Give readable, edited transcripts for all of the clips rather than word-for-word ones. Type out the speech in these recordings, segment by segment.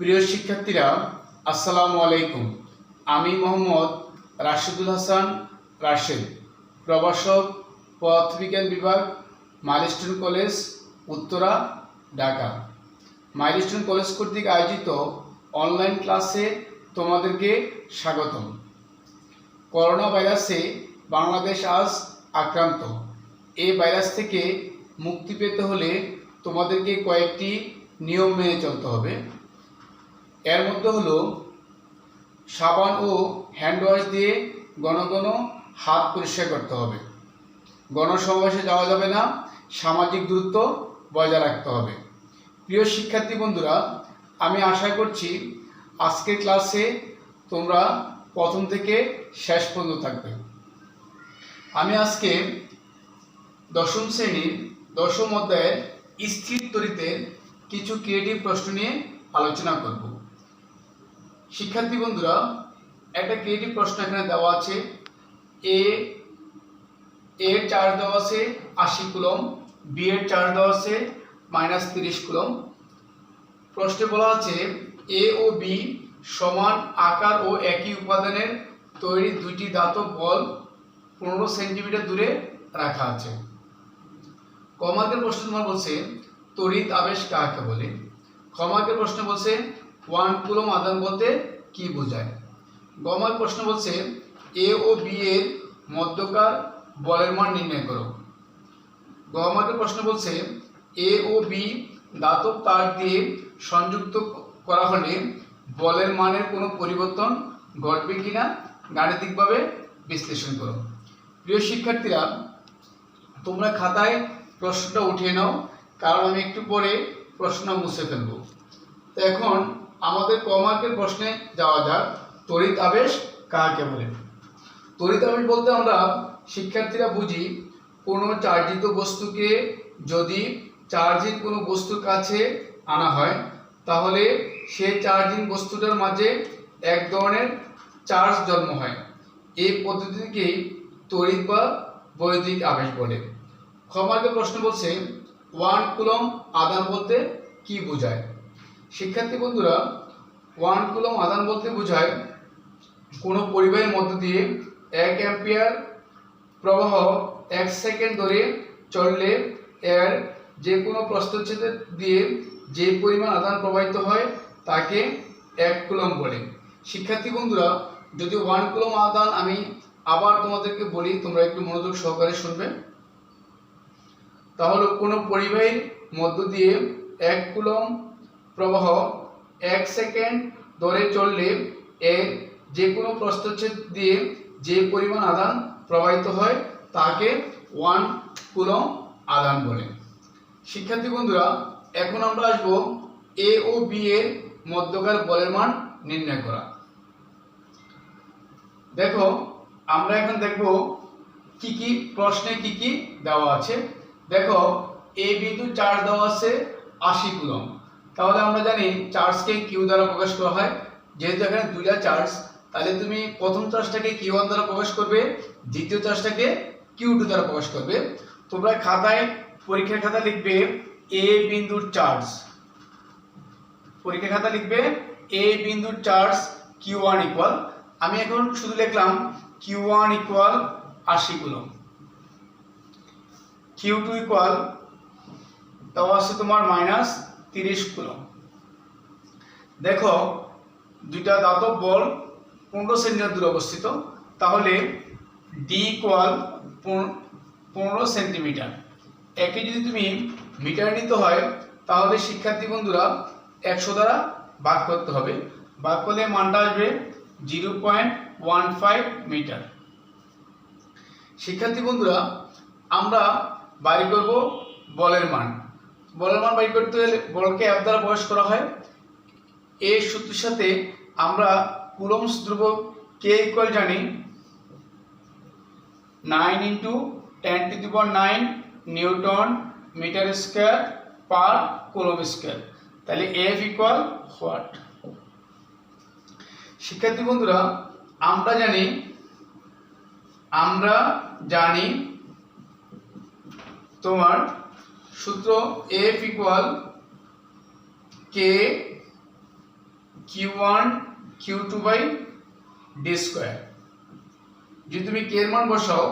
প্রিয় শিক্ষার্থীরা, আসসালামু আলাইকুম। আমি মোহাম্মদ রাশেদুল হাসান রাশেদ, প্রভাষক, পদার্থবিজ্ঞান বিভাগ, milestone college, Uttara, Dhaka. Milestone college কর্তৃক আয়োজিত অনলাইন ক্লাসে তোমাদেরকে স্বাগতম। করোনা ভাইরাসে বাংলাদেশ আজ আক্রান্ত। এই ভাইরাস থেকে মুক্তি পেতে হলে তোমাদেরকে কয়েকটি নিয়ম মেনে চলতে হবে। এর মধ্যে হলো সাবান ও হ্যান্ড ওয়াশ দিয়ে ঘন ঘন হাত পরিষ্কার করতে হবে। গণসমাবেশে যাওয়া যাবে না, সামাজিক দূরত্ব বজায় রাখতে হবে। প্রিয় শিক্ষার্থী বন্ধুরা, আমি আশা করছি আজকের ক্লাসে তোমরা প্রথম থেকে শেষ পর্যন্ত থাকবে। আমি আজকে দশম শ্রেণীর দশম অধ্যায়ের স্থির তড়িতের কিছু ক্রিয়েটিভ প্রশ্ন নিয়ে আলোচনা করব। শিক্ষার্থী বন্ধুরা, একটা ক্রিয়েটিভ প্রশ্ন এখানে দেওয়া আছে। এর চার্জ দেওয়া আছে 80 কুলম, বি এর চার্জ দেওয়া আছে -30 কুলম। প্রশ্নে বলা আছে এ ও বি সমান আকার ও একই উপাদানের তৈরি দুইটি ধাতব বল 15 সেন্টিমিটার দূরে রাখা আছে। ক মার্কের প্রশ্ন তোমার বলছে তড়িৎ আবেশ কাকে বলে। খ মার্কের প্রশ্ন বলছে 1 কুলম আধান বলতে কি বোঝায়। গ মার্ক প্রশ্ন বলছে এ ও বি এর মধ্যকার বলের মান নির্ণয় করো। গ মার্কের প্রশ্ন বলছে এ ও বি ধাতব তার দিয়ে সংযুক্ত করা হলে বলের মানের কোনো পরিবর্তন ঘটবে কিনা গাণিতিকভাবে বিশ্লেষণ করো। প্রিয় শিক্ষার্থীরা, তোমরা খাতায় প্রশ্নটা উঠিয়ে নাও, কারণ আমি একটু পরে প্রশ্ন মুছে ফেলব। তো এখন আমাদের ক মার্কের প্রশ্নে যাওয়া যাক। তড়িৎ আবেশ কাকে বলে। তড়িৎ আবেশ বলতে আমরা শিক্ষার্থীরা বুঝি কোনো চার্জিত বস্তুকে যদি চার্জিং কোনো বস্তুর কাছে আনা হয়, তাহলে সে চার্জিং বস্তুটার মাঝে এক ধরনের চার্জ জন্ম হয়। এই পদ্ধতিকেই তড়িৎ বা বৈদ্যুতিক আবেশ বলে। খ মার্কের প্রশ্ন বলছে 1 কুলম আধান বলতে কি বোঝায়। শিক্ষার্থী বন্ধুরা, 1 কুলম আধান বলতে বোঝায় কোনো পরিবাহীর মধ্য দিয়ে 1 অ্যাম্পিয়ার প্রবাহ 1 সেকেন্ড ধরে চললে এর যে কোনো প্রস্থচ্ছেদ দিয়ে যে পরিমাণ আধান প্রবাহিত হয় তাকে 1 কুলম বলে। শিক্ষার্থী বন্ধুরা, যদি 1 কুলম আধান আমি আবার তোমাদেরকে বলি, তোমরা একটু মনোযোগ সহকারে শুনবে। তাহলে কোনো পরিবাহীর মধ্য দিয়ে 1 কুলম প্রবাহ 1 সেকেন্ড ধরে চললে এর যে কোনো প্রস্থচ্ছেদ দিয়ে যে পরিমাণ আধান প্রবাহিত হয় তাকে 1 কুলম আধান বলে। শিক্ষার্থী বন্ধুরা, এখন আমরা আসব এ ও বি এর মধ্যকার বলের মান নির্ণয় করা। দেখো, আমরা এখন দেখব কি কি প্রশ্নে কি কি দেওয়া আছে। দেখো, এ বিন্দু চার্জ দেওয়া আছে 80 কুলম। তাহলে আমরা জানি চার্জকে কিউ দ্বারা প্রকাশ করা হয়। যেহেতু এখানে দুইটা চার্জ, তাহলে তুমি প্রথম চার্জটাকে কিউ1 দ্বারা প্রকাশ করবে, দ্বিতীয় চার্জটাকে কিউ2 দ্বারা প্রকাশ করবে। তোমরা খাতায় পরীক্ষার খাতা লিখবে এ বিন্দুর চার্জ। পরীক্ষার খাতা লিখবে এ বিন্দুর চার্জ কিউ1 ইকুয়াল, আমি এখন শুধু লিখলাম কিউ1 ইকুয়াল 80 কুলম, কিউ2 ইকুয়াল তাও আছে তোমার -30 কুলম। দেখো, দুইটা ধাতব বল 15 সেন্টিমিটার দূরে অবস্থিত, তাহলে ডি ইকুয়াল 15 সেন্টিমিটার। একে যদি তুমি মিটার নিতে হয়, তাহলে শিক্ষার্থী বন্ধুরা 100 দ্বারা ভাগ করতে হবে। ভাগ করলে মানটা আসবে 0.15 মিটার। শিক্ষার্থী বন্ধুরা, আমরা বাইর করব বলের মান। বলের মান বাইর করতে হলে বলকে এফ দ্বারা প্রকাশ করা হয়। এই সূত্রের সাথে আমরা কুলম্বস ধ্রুবক কে ইকুয়াল জানি 9 × 10⁹ newton metre square per coulomb square. তাহলে এফ ইকুয়াল হোয়াট। শিক্ষার্থী বন্ধুরা, আমরা জানি তোমার সূত্র F equal K Q1 Q2 by D square. যদি তুমি কে এর মান বসাও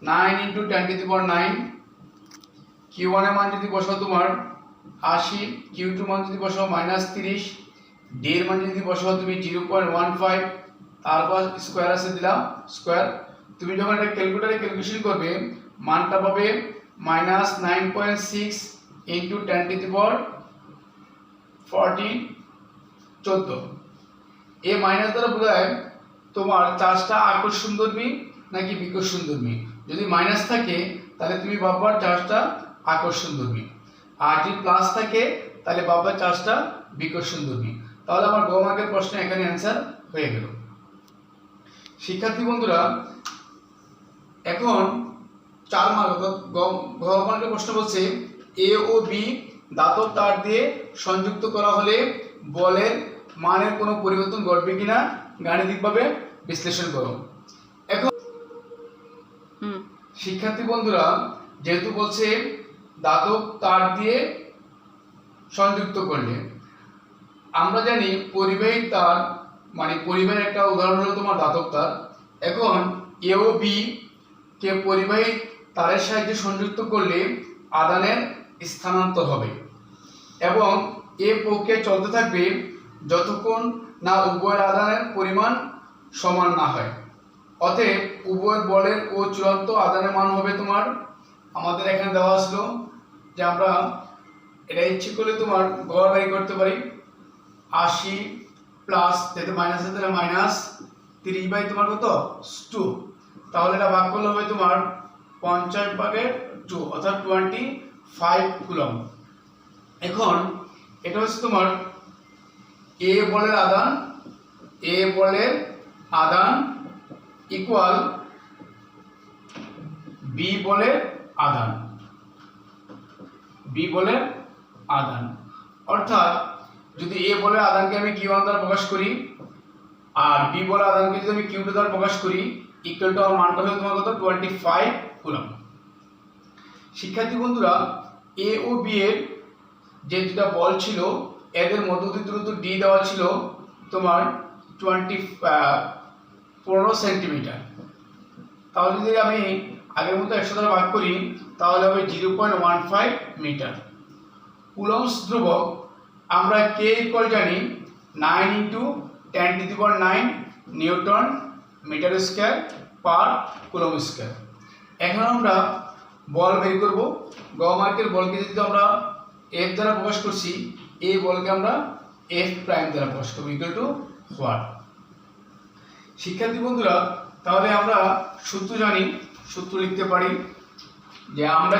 9 ইন্টু 10⁹, Q1 এর মান যদি বসাও তোমার 80, Q2 মান যদি বসাও -30, ডি এর মান যদি বসাও তুমি 0.15, তারপর স্কোয়ার আছে দিলাম স্কোয়ার। তুমি যখন এটা ক্যালকুলেটরে ক্যালকুলেশন করবে মানটা পাবে -9.6 ইন্টু 10⁻14 14। এই মাইনাস দ্বারা বোঝায় তোমার চার্জটা আকর্ষণধর্মী নাকি বিকর্ষণধর্মী। যদি মাইনাস থাকে তাহলে তুমি ভাববা চার্জটা আকর্ষণধর্মী, আর যদি প্লাস থাকে তাহলে ভাববা চার্জটা বিকর্ষণধর্মী। তাহলে আমার গ মার্কের প্রশ্ন এখানে অ্যান্সার হয়ে গেল। শিক্ষার্থী বন্ধুরা, এখন 4 মার্ক গ মার্কের প্রশ্ন বলছে এ ও বি দাতব তার দিয়ে সংযুক্ত করা হলে বলের মানের কোনো পরিবর্তন ঘটবে কিনা গাণিতিকভাবে বিশ্লেষণ করো। এখন শিক্ষার্থী বন্ধুরা, যেহেতু বলছে দাতব তার দিয়ে সংযুক্ত করলে, আমরা জানি পরিবাহী তার মানে পরিবাহীর একটা উদাহরণ হলো তোমার দাতব তার। এখন এ ও বি কে পরিবাহী তারের সাহায্যে সংযুক্ত করলে আদানের স্থানান্তর হবে এবং এ প্রক্রিয়া চলতে থাকবে যতক্ষণ না উভয়ের আদানের পরিমাণ সমান না হয়। অতএব উভয় বলের ও চূড়ান্ত আদানের মান হবে তোমার, আমাদের এখানে দেওয়া আসলো যে আমরা এটা ইচ্ছে করলে তোমার গড় বাই করতে পারি 80 প্লাস যেতে মাইনাস আছে তাহলে -30 বাই তোমার কত 2, তাহলে এটা ভাগ করলে হবে তোমার 50/2 অর্থাৎ 25 কুলম। এখন এটা হচ্ছে তোমার এ বলের আদান ইকুয়াল বি বলের আদান, অর্থাৎ যদি এ বলের আদানকে আমি Q1 দ্বারা প্রকাশ করি আর বি বলের আদানকে যদি আমি Q2 দ্বারা প্রকাশ করি ইকুয়াল টু আমার মানটা হবে তোমার কত 25 কুলম। শিক্ষার্থী বন্ধুরা, এ ও বি এর যে দুটা বল ছিল এদের মধ্যবর্তী দূরত্ব ডি দেওয়া ছিল তোমার 15 সেন্টিমিটার। তাহলে যদি আমি আগের মতো 100 দ্বারা ভাগ করি তাহলে হবে 0.15 মিটার। কুলম্বস ধ্রুবক আমরা কে ইকুয়াল জানি 9 into 10⁹ newton metre square per coulomb square. এখন আমরা বল বের করব। গ মার্কের বলকে যদি আমরা এফ দ্বারা প্রকাশ করছি, এই বলকে আমরা এফ প্রাইম দ্বারা প্রকাশ করব ইকুয়াল টু হোয়াট। শিক্ষার্থী বন্ধুরা, তাহলে আমরা সূত্র জানি, সূত্র লিখতে পারি যে আমরা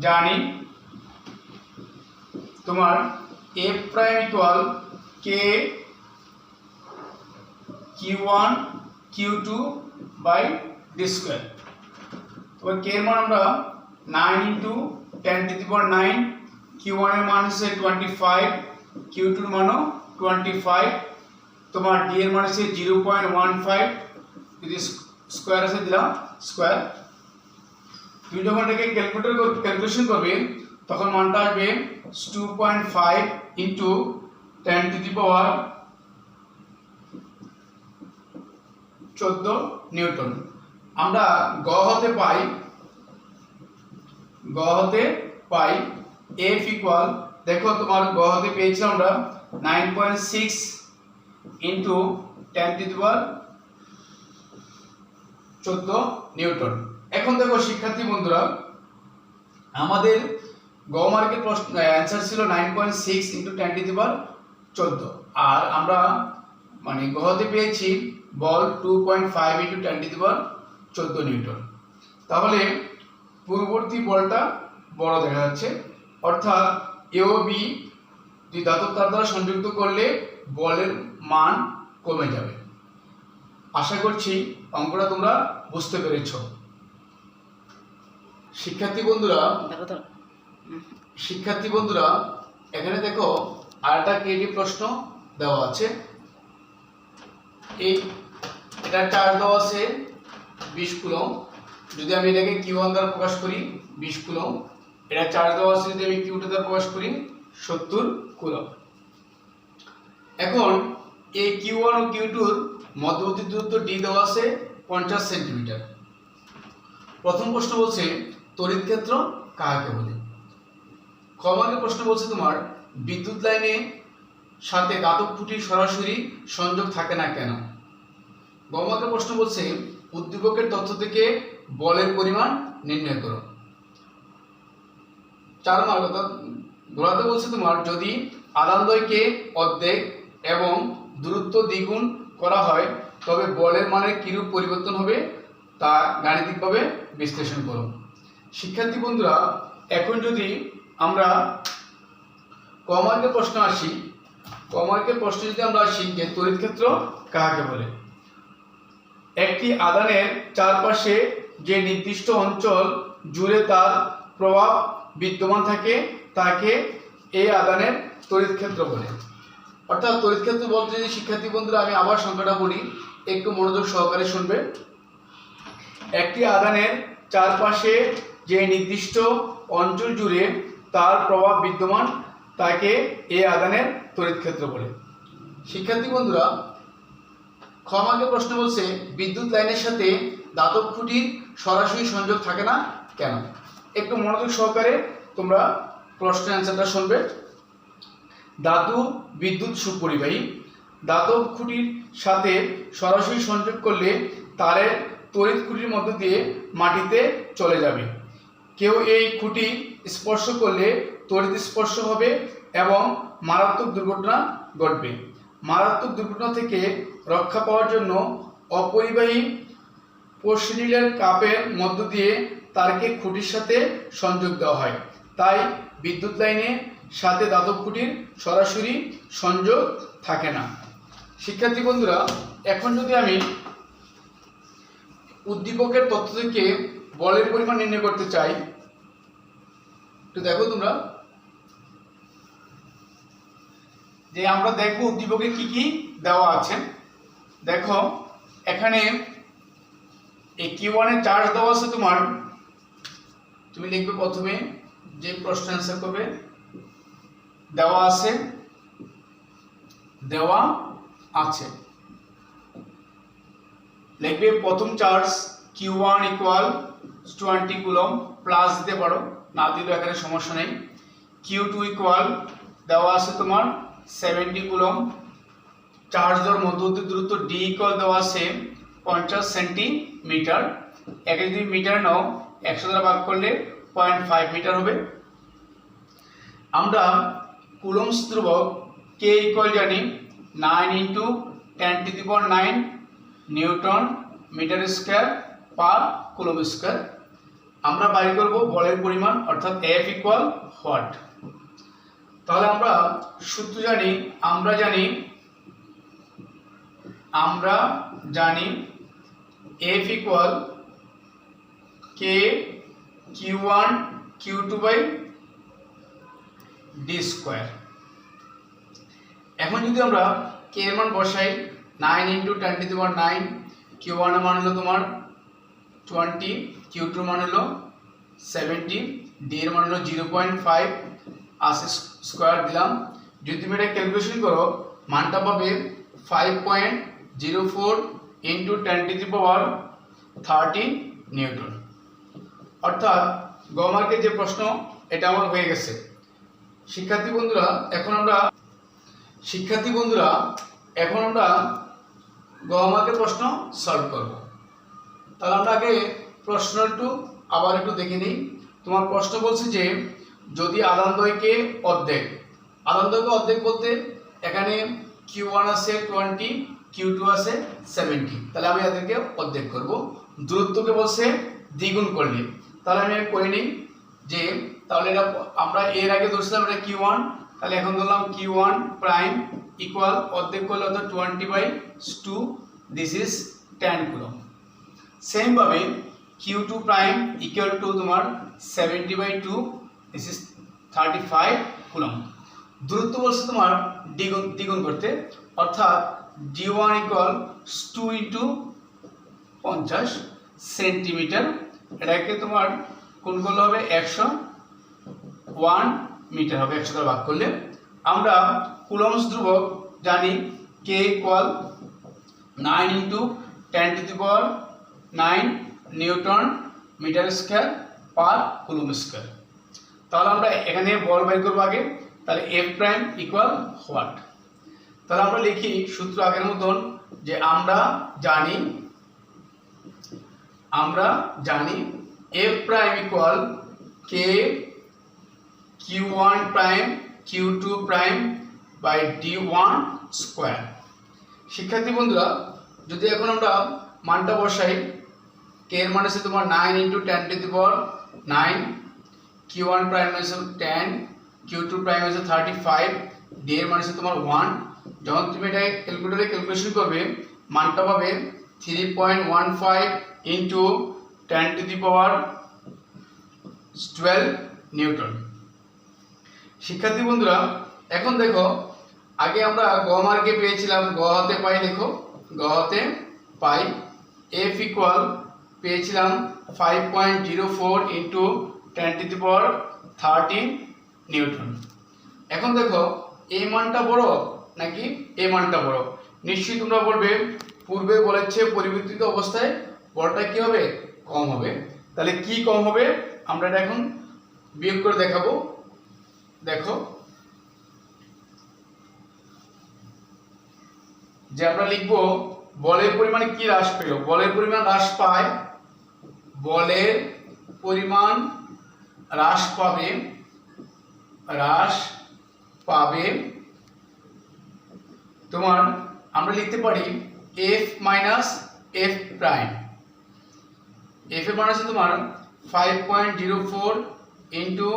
জানি তোমার F prime equal K Q1 Q2 by D square. তোমার কে এর মান আমরা 9 ইন্টু 10⁹, Q1 এর মান হচ্ছে 25, Q2 এর মানও 25, তোমার ডি এর মান হচ্ছে 0.15, যদি স্কয়ার আছে দিলাম স্কয়ার। তুমি যখন এটাকে ক্যালকুলেশন করবে তখন মানটা আসবে 2.5 ইন্টু 10⁻14 নিউটন। আমরা গ হতে পাই এফ ইকুয়াল, দেখো তোমার গ হতে পেয়েছিলাম আমরা 9.6 ইন্টু 10⁻14 নিউটন। এখন দেখো শিক্ষার্থী বন্ধুরা, আমাদের গ মার্কের প্রশ্ন অ্যান্সার ছিল 9.6 ইন্টু 10⁻14, আর আমরা মানে গ হতে পেয়েছি বল 2.5 ইন্টু 10⁻14 নিউটন। তাহলে পূর্ববর্তী বলটা বড় দেখা যাচ্ছে, অর্থাৎ এ ও বি দুই ধাতব তার দ্বারা সংযুক্ত করলে বলের মান কমে যাবে। আশা করছি অঙ্কটা তোমরা বুঝতে পেরেছ। শিক্ষার্থী বন্ধুরা, এখানে দেখো আরেকটা ক্রিয়েটিভ প্রশ্ন দেওয়া আছে। এটা চার্জ দেওয়া আছে 20 কুলম, যদি আমি এটাকে Q1 দ্বারা প্রকাশ করি 20 কুলম, এটা চার্জ দেওয়া আছে যদি আমি Q2 দ্বারা প্রকাশ করি 70 কুলম। এখন এই Q1 ও Q2-র মধ্যবর্তী দূরত্ব d দেওয়া আছে 50 সেন্টিমিটার। প্রথম প্রশ্ন বলছে তড়িৎ ক্ষেত্র কাকে বলে। খ মার্কের প্রশ্ন বলছে তোমার বিদ্যুৎ লাইনে সাথে দাতব খুঁটির সরাসরি সংযোগ থাকে না কেন। গ মার্কের প্রশ্ন বলছে উদ্দীপকের তথ্য থেকে বলের পরিমাণ নির্ণয় করো। 4 মার্ক অর্থাৎ ঘোরাতে বলছে তোমার যদি আধানদ্বয়কে অর্ধেক এবং দূরত্ব দ্বিগুণ করা হয় তবে বলের মানের কিরূপ পরিবর্তন হবে তা গাণিতিকভাবে বিশ্লেষণ করো। শিক্ষার্থী বন্ধুরা, এখন যদি আমরা ক মার্কের প্রশ্ন আসি, ক মার্কের প্রশ্ন যদি আমরা আসি যে তড়িৎ ক্ষেত্র কাকে বলে। একটি আধানের চারপাশে যে নির্দিষ্ট অঞ্চল জুড়ে তার প্রভাব বিদ্যমান থাকে তাকে এই আধানের তড়িৎ ক্ষেত্র বলে। অর্থাৎ তড়িৎ ক্ষেত্র বলতে যদি শিক্ষার্থী বন্ধুরা আমি আবার সংখ্যাটা বলি, একটু মনোযোগ সহকারে শুনবে। একটি আধানের চারপাশে যে নির্দিষ্ট অঞ্চল জুড়ে তার প্রভাব বিদ্যমান তাকে এই আধানের তড়িৎ ক্ষেত্র বলে। শিক্ষার্থী বন্ধুরা, খ মার্কের প্রশ্ন বলছে বিদ্যুৎ লাইনের সাথে দাতব খুঁটির সরাসরি সংযোগ থাকে না কেন। একটু মনোযোগ সহকারে তোমরা প্রশ্নের অ্যান্সারটা শুনবে। ধাতু বিদ্যুৎ সুপরিবাহী, দাতব খুঁটির সাথে সরাসরি সংযোগ করলে তারের তড়িৎ খুঁটির মধ্য দিয়ে মাটিতে চলে যাবে। কেউ এই খুঁটি স্পর্শ করলে তড়িৎ স্পর্শ হবে এবং মারাত্মক দুর্ঘটনা ঘটবে। মারাত্মক দুর্ঘটনা থেকে রক্ষা পাওয়ার জন্য অপরিবাহী পোর্সিলিনের কাপের মধ্য দিয়ে তারকে খুঁটির সাথে সংযোগ দেওয়া হয়। তাই বিদ্যুৎ লাইনের সাথে দাতব খুঁটির সরাসরি সংযোগ থাকে না। শিক্ষার্থী বন্ধুরা, এখন যদি আমি উদ্দীপকের তথ্য থেকে বলের পরিমাণ নির্ণয় করতে চাই, একটু দেখো তোমরা যে আমরা দেখব উদ্দীপকে কি কি দেওয়া আছে। দেখো এখানে এই Q1 এর চার্জ দেওয়া আছে তোমার, তুমি লিখবে প্রথমে যে প্রশ্ন অ্যান্সার করবে দেওয়া আছে লিখবে প্রথম charge Q1 equal 20 coulomb, plus দিতে পারো, না দিলেও এখানে সমস্যা নেই। Q2 ইকুয়াল দেওয়া আছে তোমার 70 কুলম। চার্জ দেওয়ার মধ্যবর্তী দূরত্ব D ইকুয়াল দেওয়া আছে 50 সেন্টিমিটার। একে যদি মিটার নাও 100 দ্বারা ভাগ করলে 0.5 মিটার হবে। আমরা কুলম্বস ধ্রুবক K ইকুয়াল জানি 9 × 10⁹ newton metre square per coulomb square. আমরা বাইর করব বলের পরিমাণ অর্থাৎ F ইকুয়াল হোয়াট। তাহলে আমরা সূত্র জানি, আমরা জানি F equal K Q1 Q2/d square. এখন যদি আমরা K এর মান বসাই 9 × 10⁹, Q1 এর মান হলো তোমার 20, Q2 এর মান হলো 70, D এর মান হলো 0.5, আসে স্কয়ার দিলাম। যদি তুমি এটা ক্যালকুলেশন করো মানটা পাবে 5.04 × 10⁻13 নিউটন। অর্থাৎ গ মার্কের যে প্রশ্ন এটা আমার হয়ে গেছে। শিক্ষার্থী বন্ধুরা, এখন আমরা গ মার্কের প্রশ্ন সলভ করব। তাহলে আমরা আগে প্রশ্ন আবার একটু দেখে নিই। তোমার প্রশ্ন বলছে যে যদি আধানদ্বয়কে অর্ধেক বলতে এখানে Q1 আছে 20, Q2 আছে 70, তাহলে আমি এদেরকে অর্ধেক করব। দূরত্বকে বলছে দ্বিগুণ করলে, তাহলে আমি করে নিই যে তাহলে এটা আমরা এর আগে ধরছিলাম এটা Q1, তাহলে এখন ধরলাম Q1 প্রাইম ইকুয়াল অর্ধেক করলে অর্থাৎ 20/2, দিস ইজ 10 কুলম। সেম ভাবে Q2 প্রাইম ইকুয়াল টু তোমার 70/2, দিস ইজ 35 কুলম। দূরত্ব বলছে তোমার দ্বিগুণ করতে, অর্থাৎ D1 ইকুয়াল 2 × 50 সেন্টিমিটার। এটাকে তোমার কোন করলে হবে 100, 1 মিটার হবে 100 দ্বারা ভাগ করলে। আমরা কুলম্বস ধ্রুবক জানি k equal 9 into 10⁹9 newton metre square per coulomb square. তাহলে আমরা এখানে বল বের করব আগে। তাহলে F প্রাইম ইকুয়াল হোয়াট? তাহলে আমরা লিখি সূত্র আগের মতন যে আমরা জানি F prime equal k q1 prime q2 prime by d1 square. শিক্ষার্থী বন্ধুরা, যদি এখন আমরা মানটা বসাই, k এর মান আছে তোমার 9 ইন্টু 10⁹9, q1 প্রাইম আছে 10, q2 প্রাইম আছে 35, d এর মান আছে তোমার 1। যখন তুমি এটা ক্যালকুলেটরে ক্যালকুলেশন করবে, মানটা পাবে 3.15 ইন্টু 10⁻12 নিউটন। শিক্ষার্থী বন্ধুরা, এখন দেখো, আগে আমরা গ মার্কে পেয়েছিলাম, গ হাতে পাই, দেখো গ হাতে পাই F ইকুয়াল পেয়েছিলাম 5.04 ইন্টু 10⁻13 নিউটন। এখন দেখো এই মানটা বড় নাকি এই মানটা বড়? নিশ্চয়ই তোমরা বলবে পূর্বে বলেছে পরিবর্তিত অবস্থায় বলটা কি হবে? কম হবে। তাহলে কি কম হবে আমরা এটা এখন বিয়োগ করে দেখাবো। দেখো যে আমরা লিখব বলের পরিমাণ কি হ্রাস পেল? বলের পরিমাণ হ্রাস পায়, বলের পরিমাণ হ্রাস পাবে তোমার, আমরা লিখতে পারি F minus F prime. F এর মান আছে তোমার 5.04 ইন্টু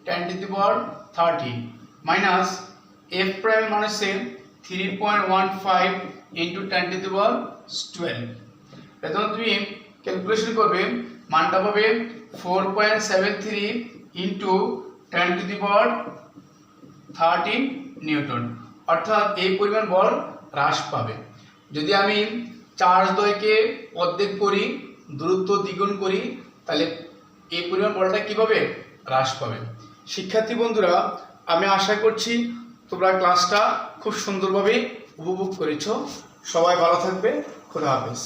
10⁻13 মাইনাস F প্রাইম মান আছে 3.15 ইন্টু 10⁻12। এখন তুমি ক্যালকুলেশন করবে, মানটা পাবে 4.73 ইন্টু 10⁻13 নিউটন, অর্থাৎ এই পরিমাণ বল হ্রাস পাবে। যদি আমি চার্জ দ্বয়কে অর্ধেক করি, দূরত্ব দ্বিগুণ করি, তাহলে এই পরিমাণ বলটা কিভাবে হ্রাস পাবে। শিক্ষার্থী বন্ধুরা, আমি আশা করছি তোমরা ক্লাসটা খুব সুন্দরভাবে উপভোগ করেছো। সবাই ভালো থাকবে। খোদা হাফেজ।